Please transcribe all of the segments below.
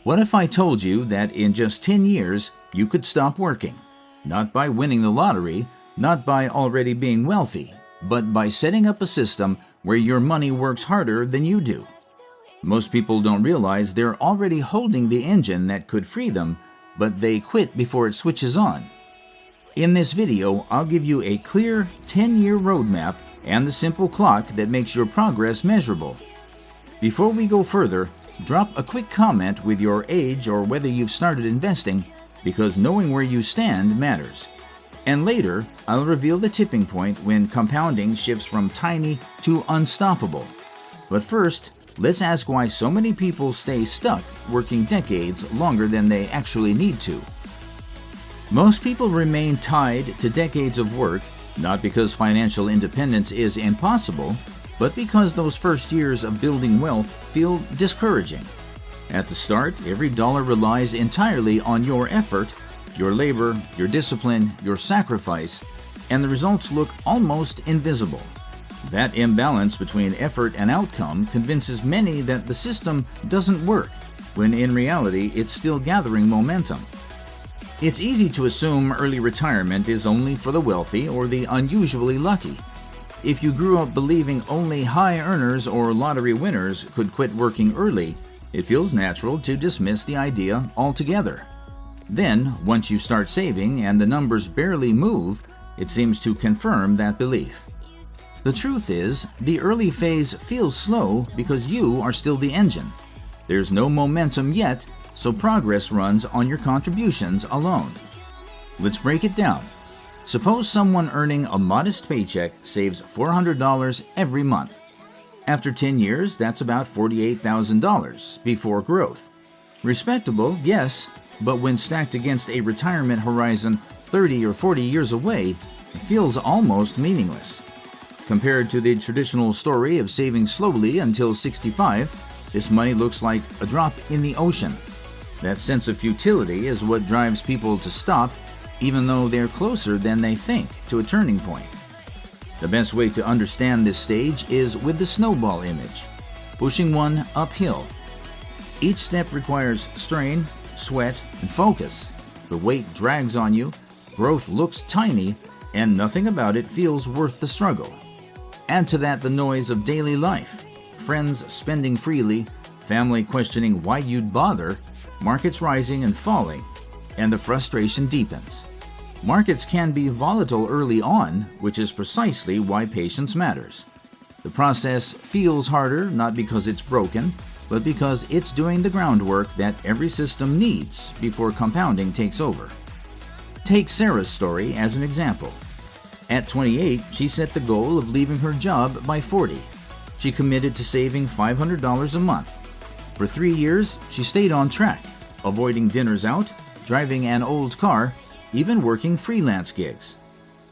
What if I told you that in just 10 years you could stop working? Not by winning the lottery, not by already being wealthy, but by setting up a system where your money works harder than you do. Most people don't realize they're already holding the engine that could free them, but they quit before it switches on. In this video, I'll give you a clear 10-year roadmap and the simple clock that makes your progress measurable. Before we go further, drop a quick comment with your age or whether you've started investing, because knowing where you stand matters. And later, I'll reveal the tipping point when compounding shifts from tiny to unstoppable. But first, let's ask why so many people stay stuck working decades longer than they actually need to. Most people remain tied to decades of work, not because financial independence is impossible, but because those first years of building wealth feel discouraging. At the start, every dollar relies entirely on your effort, your labor, your discipline, your sacrifice, and the results look almost invisible. That imbalance between effort and outcome convinces many that the system doesn't work, when in reality it's still gathering momentum. It's easy to assume early retirement is only for the wealthy or the unusually lucky. If you grew up believing only high earners or lottery winners could quit working early, it feels natural to dismiss the idea altogether. Then, once you start saving and the numbers barely move, it seems to confirm that belief. The truth is, the early phase feels slow because you are still the engine. There's no momentum yet, so progress runs on your contributions alone. Let's break it down. Suppose someone earning a modest paycheck saves $400 every month. After 10 years, that's about $48,000 before growth. Respectable, yes, but when stacked against a retirement horizon 30 or 40 years away, it feels almost meaningless. Compared to the traditional story of saving slowly until 65, this money looks like a drop in the ocean. That sense of futility is what drives people to stop, even though they're closer than they think to a turning point. The best way to understand this stage is with the snowball image, pushing one uphill. Each step requires strain, sweat, and focus. The weight drags on you, growth looks tiny, and nothing about it feels worth the struggle. Add to that the noise of daily life, friends spending freely, family questioning why you'd bother, markets rising and falling, and the frustration deepens. Markets can be volatile early on, which is precisely why patience matters. The process feels harder not because it's broken, but because it's doing the groundwork that every system needs before compounding takes over. Take Sarah's story as an example. At 28, she set the goal of leaving her job by 40. She committed to saving $500 a month. For 3 years, she stayed on track, avoiding dinners out, driving an old car, even working freelance gigs.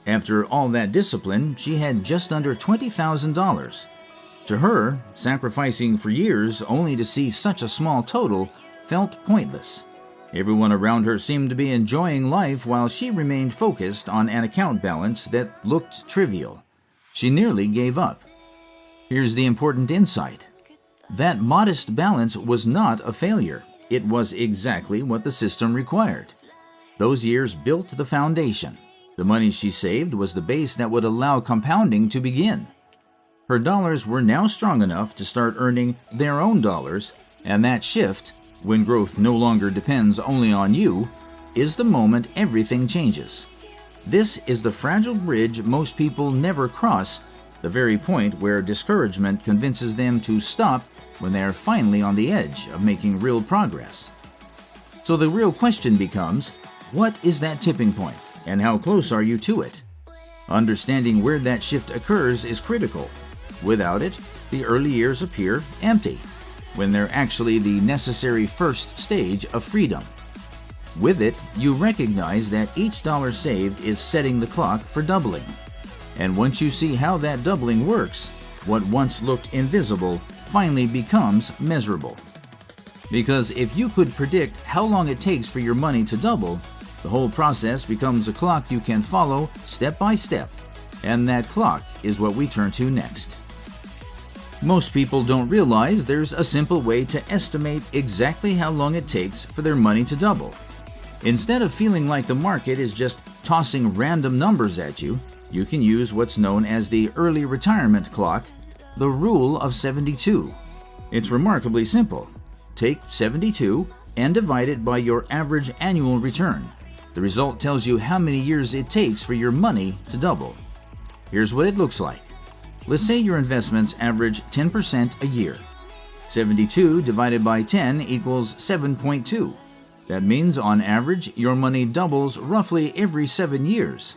After all that discipline, she had just under $20,000. To her, sacrificing for years only to see such a small total felt pointless. Everyone around her seemed to be enjoying life while she remained focused on an account balance that looked trivial. She nearly gave up. Here's the important insight. That modest balance was not a failure. It was exactly what the system required. Those years built the foundation. The money she saved was the base that would allow compounding to begin. Her dollars were now strong enough to start earning their own dollars, and that shift, when growth no longer depends only on you, is the moment everything changes. This is the fragile bridge most people never cross, the very point where discouragement convinces them to stop when they are finally on the edge of making real progress. So the real question becomes, what is that tipping point, and how close are you to it? Understanding where that shift occurs is critical. Without it, the early years appear empty, when they're actually the necessary first stage of freedom. With it, you recognize that each dollar saved is setting the clock for doubling. And once you see how that doubling works, what once looked invisible finally becomes measurable. Because if you could predict how long it takes for your money to double, the whole process becomes a clock you can follow step by step, and that clock is what we turn to next. Most people don't realize there's a simple way to estimate exactly how long it takes for their money to double. Instead of feeling like the market is just tossing random numbers at you, you can use what's known as the early retirement clock, the Rule of 72. It's remarkably simple. Take 72 and divide it by your average annual return. The result tells you how many years it takes for your money to double. Here's what it looks like. Let's say your investments average 10% a year. 72 divided by 10 equals 7.2. That means on average your money doubles roughly every 7 years.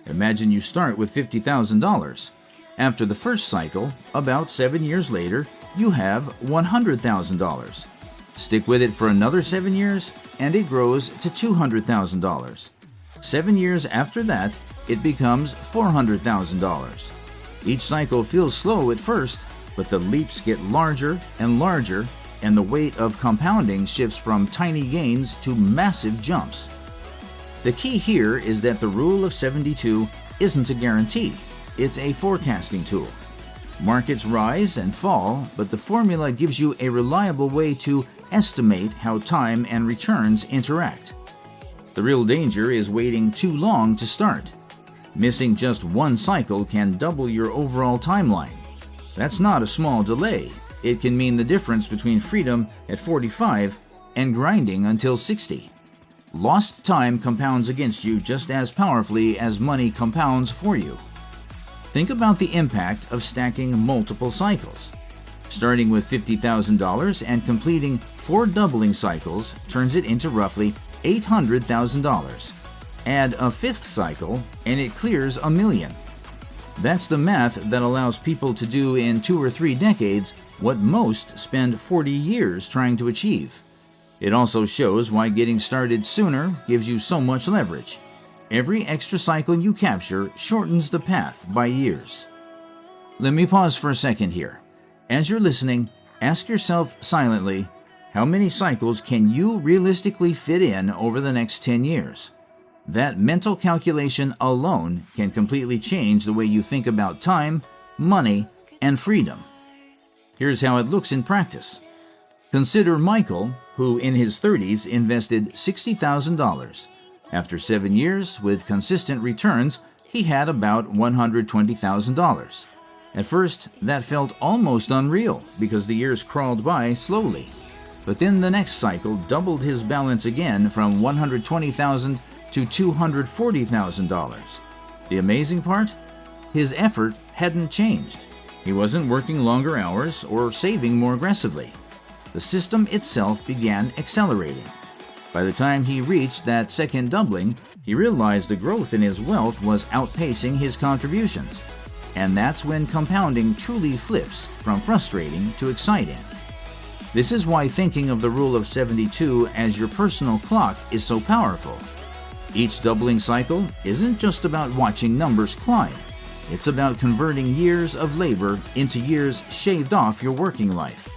Imagine you start with $50,000. After the first cycle, about 7 years later, you have $100,000. Stick with it for another 7 years, and it grows to $200,000. 7 years after that, it becomes $400,000. Each cycle feels slow at first, but the leaps get larger and larger, and the weight of compounding shifts from tiny gains to massive jumps. The key here is that the Rule of 72 isn't a guarantee, it's a forecasting tool. Markets rise and fall, but the formula gives you a reliable way to estimate how time and returns interact. The real danger is waiting too long to start. Missing just one cycle can double your overall timeline. That's not a small delay. It can mean the difference between freedom at 45 and grinding until 60. Lost time compounds against you just as powerfully as money compounds for you. Think about the impact of stacking multiple cycles. Starting with $50,000 and completing 4 doubling cycles turns it into roughly $800,000. Add a 5th cycle and it clears $1 million. That's the math that allows people to do in 2 or 3 decades what most spend 40 years trying to achieve. It also shows why getting started sooner gives you so much leverage. Every extra cycle you capture shortens the path by years. Let me pause for a second here. As you're listening, ask yourself silently, how many cycles can you realistically fit in over the next 10 years? That mental calculation alone can completely change the way you think about time, money, and freedom. Here's how it looks in practice. Consider Michael, who in his 30s invested $60,000. After 7 years, with consistent returns, he had about $120,000. At first, that felt almost unreal because the years crawled by slowly. But then the next cycle doubled his balance again from $120,000 to $240,000. The amazing part? His effort hadn't changed. He wasn't working longer hours or saving more aggressively. The system itself began accelerating. By the time he reached that second doubling, he realized the growth in his wealth was outpacing his contributions. And that's when compounding truly flips from frustrating to exciting. This is why thinking of the Rule of 72 as your personal clock is so powerful. Each doubling cycle isn't just about watching numbers climb. It's about converting years of labor into years shaved off your working life.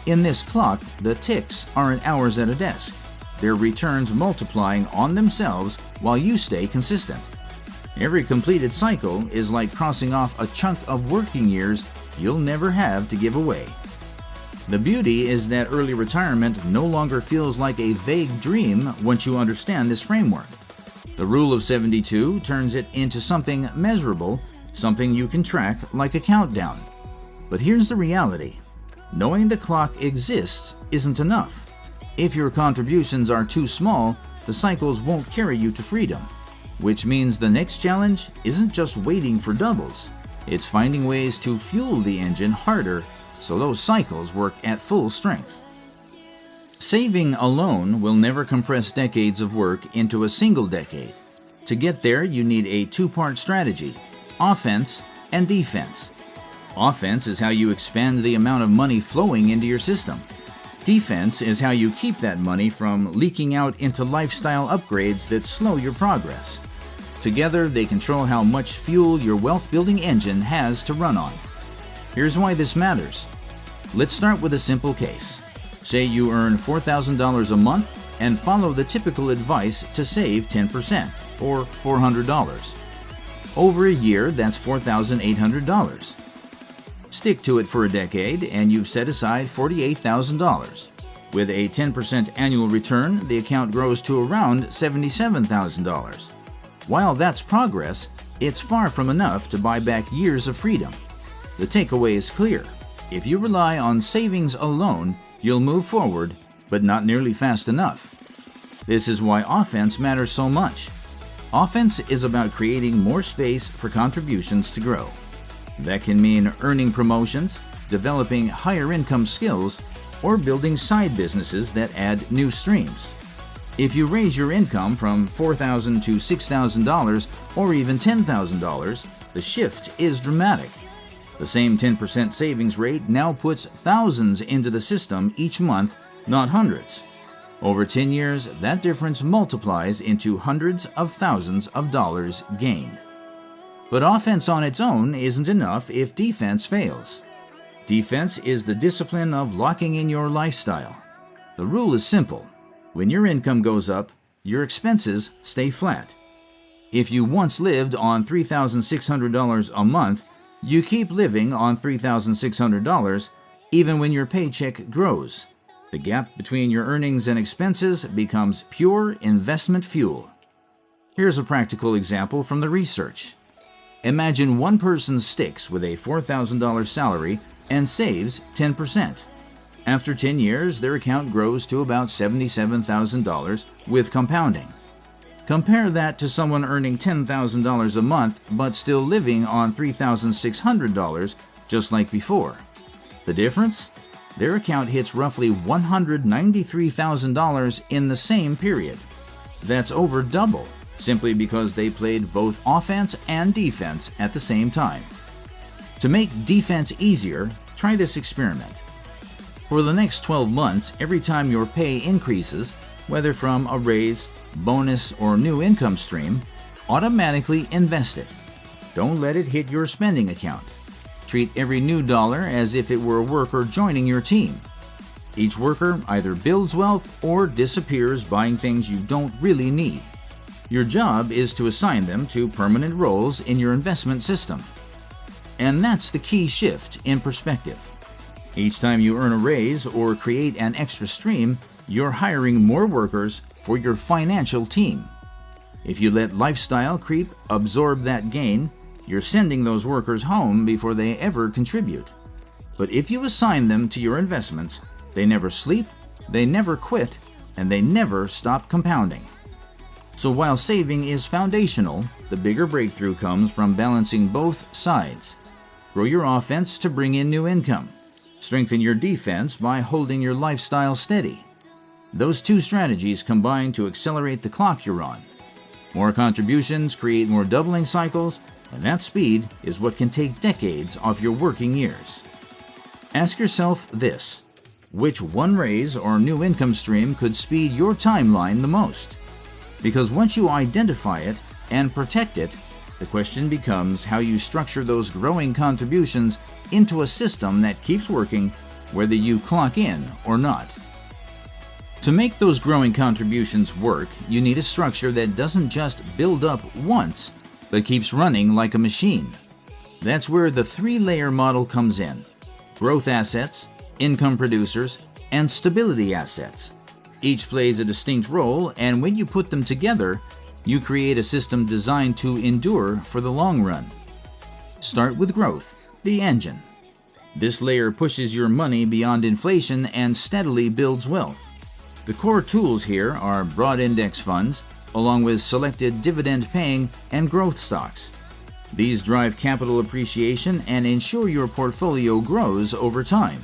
In this clock, the ticks aren't hours at a desk. They're returns multiplying on themselves while you stay consistent. Every completed cycle is like crossing off a chunk of working years you'll never have to give away. The beauty is that early retirement no longer feels like a vague dream once you understand this framework. The Rule of 72 turns it into something measurable, something you can track like a countdown. But here's the reality. Knowing the clock exists isn't enough. If your contributions are too small, the cycles won't carry you to freedom. Which means the next challenge isn't just waiting for doubles. It's finding ways to fuel the engine harder so those cycles work at full strength. Saving alone will never compress decades of work into a single decade. To get there, you need a 2-part strategy: offense and defense. Offense is how you expand the amount of money flowing into your system. Defense is how you keep that money from leaking out into lifestyle upgrades that slow your progress. Together, they control how much fuel your wealth-building engine has to run on. Here's why this matters. Let's start with a simple case. Say you earn $4,000 a month and follow the typical advice to save 10%, or $400. Over a year, that's $4,800. Stick to it for a decade and you've set aside $48,000. With a 10% annual return, the account grows to around $77,000. While that's progress, it's far from enough to buy back years of freedom. The takeaway is clear. If you rely on savings alone, you'll move forward, but not nearly fast enough. This is why offense matters so much. Offense is about creating more space for contributions to grow. That can mean earning promotions, developing higher income skills, or building side businesses that add new streams. If you raise your income from $4,000 to $6,000 or even $10,000, the shift is dramatic. The same 10% savings rate now puts thousands into the system each month, not hundreds. Over 10 years, that difference multiplies into hundreds of thousands of dollars gained. But offense on its own isn't enough if defense fails. Defense is the discipline of locking in your lifestyle. The rule is simple. When your income goes up, your expenses stay flat. If you once lived on $3,600 a month, you keep living on $3,600 even when your paycheck grows. The gap between your earnings and expenses becomes pure investment fuel. Here's a practical example from the research. Imagine one person sticks with a $4,000 salary and saves 10%. After 10 years, their account grows to about $77,000 with compounding. Compare that to someone earning $10,000 a month but still living on $3,600 just like before. The difference? Their account hits roughly $193,000 in the same period. That's over double, simply because they played both offense and defense at the same time. To make defense easier, try this experiment. For the next 12 months, every time your pay increases, whether from a raise, bonus, or new income stream, automatically invest it. Don't let it hit your spending account. Treat every new dollar as if it were a worker joining your team. Each worker either builds wealth or disappears buying things you don't really need. Your job is to assign them to permanent roles in your investment system. And that's the key shift in perspective. Each time you earn a raise or create an extra stream, you're hiring more workers for your financial team. If you let lifestyle creep absorb that gain, you're sending those workers home before they ever contribute. But if you assign them to your investments, they never sleep, they never quit, and they never stop compounding. So while saving is foundational, the bigger breakthrough comes from balancing both sides. Grow your offense to bring in new income. Strengthen your defense by holding your lifestyle steady. Those two strategies combine to accelerate the clock you're on. More contributions create more doubling cycles, and that speed is what can take decades off your working years. Ask yourself this: which one raise or new income stream could speed your timeline the most? Because once you identify it and protect it, the question becomes how you structure those growing contributions into a system that keeps working whether you clock in or not. To make those growing contributions work, you need a structure that doesn't just build up once, but keeps running like a machine. That's where the three-layer model comes in: growth assets, income producers, and stability assets. Each plays a distinct role, and when you put them together, you create a system designed to endure for the long run. Start with growth, the engine. This layer pushes your money beyond inflation and steadily builds wealth. The core tools here are broad index funds, along with selected dividend-paying and growth stocks. These drive capital appreciation and ensure your portfolio grows over time.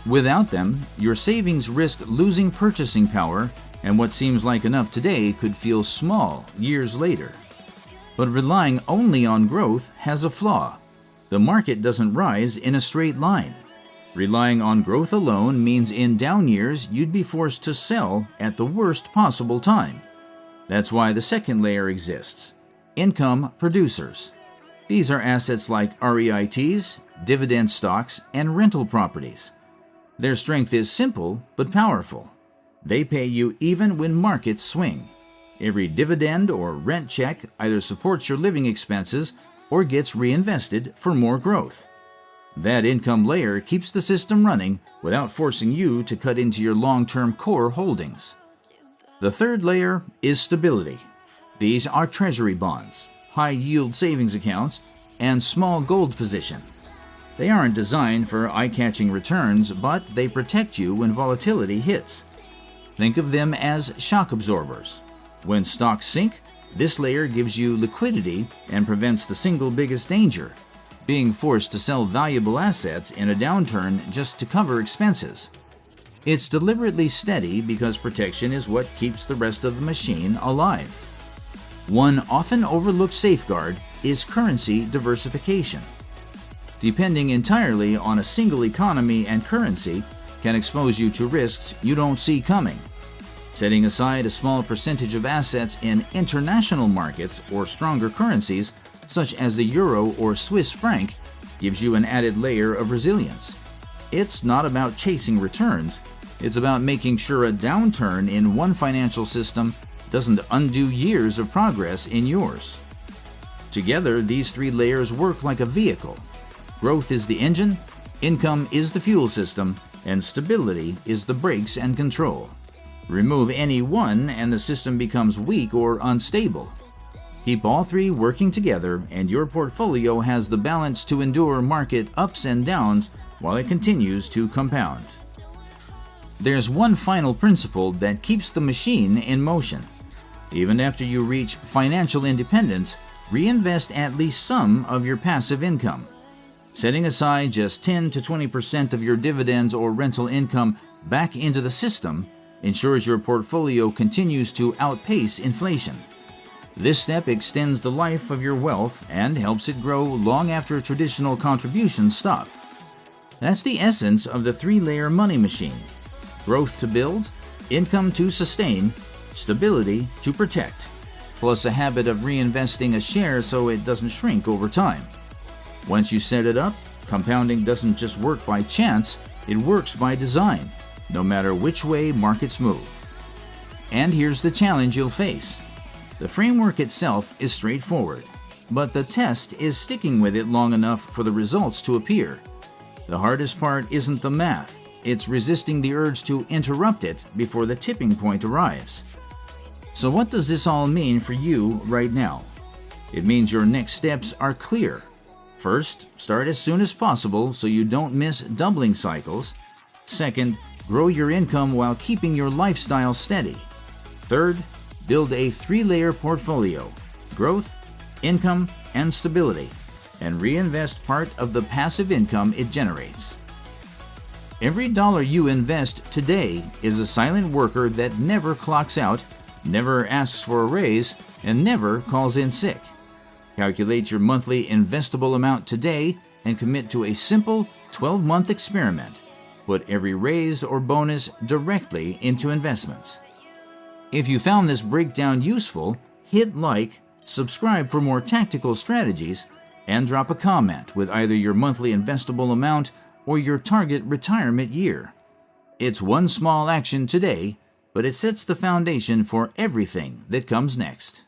Without them, your savings risk losing purchasing power, and what seems like enough today could feel small years later. But relying only on growth has a flaw. The market doesn't rise in a straight line. Relying on growth alone means in down years you'd be forced to sell at the worst possible time. That's why the second layer exists: income producers. These are assets like REITs, dividend stocks, and rental properties. Their strength is simple but powerful. They pay you even when markets swing. Every dividend or rent check either supports your living expenses or gets reinvested for more growth. That income layer keeps the system running without forcing you to cut into your long-term core holdings. The third layer is stability. These are treasury bonds, high-yield savings accounts, and small gold position. They aren't designed for eye-catching returns, but they protect you when volatility hits. Think of them as shock absorbers. When stocks sink, this layer gives you liquidity and prevents the single biggest danger, being forced to sell valuable assets in a downturn just to cover expenses. It's deliberately steady because protection is what keeps the rest of the machine alive. One often overlooked safeguard is currency diversification. Depending entirely on a single economy and currency can expose you to risks you don't see coming. Setting aside a small percentage of assets in international markets or stronger currencies, such as the euro or Swiss franc, gives you an added layer of resilience. It's not about chasing returns, it's about making sure a downturn in one financial system doesn't undo years of progress in yours. Together, these three layers work like a vehicle. Growth is the engine, income is the fuel system, and stability is the brakes and control. Remove any one and the system becomes weak or unstable. Keep all three working together and your portfolio has the balance to endure market ups and downs while it continues to compound. There's one final principle that keeps the machine in motion. Even after you reach financial independence, reinvest at least some of your passive income. Setting aside just 10 to 20% of your dividends or rental income back into the system ensures your portfolio continues to outpace inflation. This step extends the life of your wealth and helps it grow long after traditional contributions stop. That's the essence of the three-layer money machine: growth to build, income to sustain, stability to protect, plus a habit of reinvesting a share so it doesn't shrink over time. Once you set it up, compounding doesn't just work by chance, it works by design, no matter which way markets move. And here's the challenge you'll face. The framework itself is straightforward, but the test is sticking with it long enough for the results to appear. The hardest part isn't the math, it's resisting the urge to interrupt it before the tipping point arrives. So what does this all mean for you right now? It means your next steps are clear. First, start as soon as possible so you don't miss doubling cycles. Second, grow your income while keeping your lifestyle steady. Third, build a three-layer portfolio: growth, income, and stability, and reinvest part of the passive income it generates. Every dollar you invest today is a silent worker that never clocks out, never asks for a raise, and never calls in sick. Calculate your monthly investable amount today and commit to a simple 12-month experiment. Put every raise or bonus directly into investments. If you found this breakdown useful, hit like, subscribe for more tactical strategies, and drop a comment with either your monthly investable amount or your target retirement year. It's one small action today, but it sets the foundation for everything that comes next.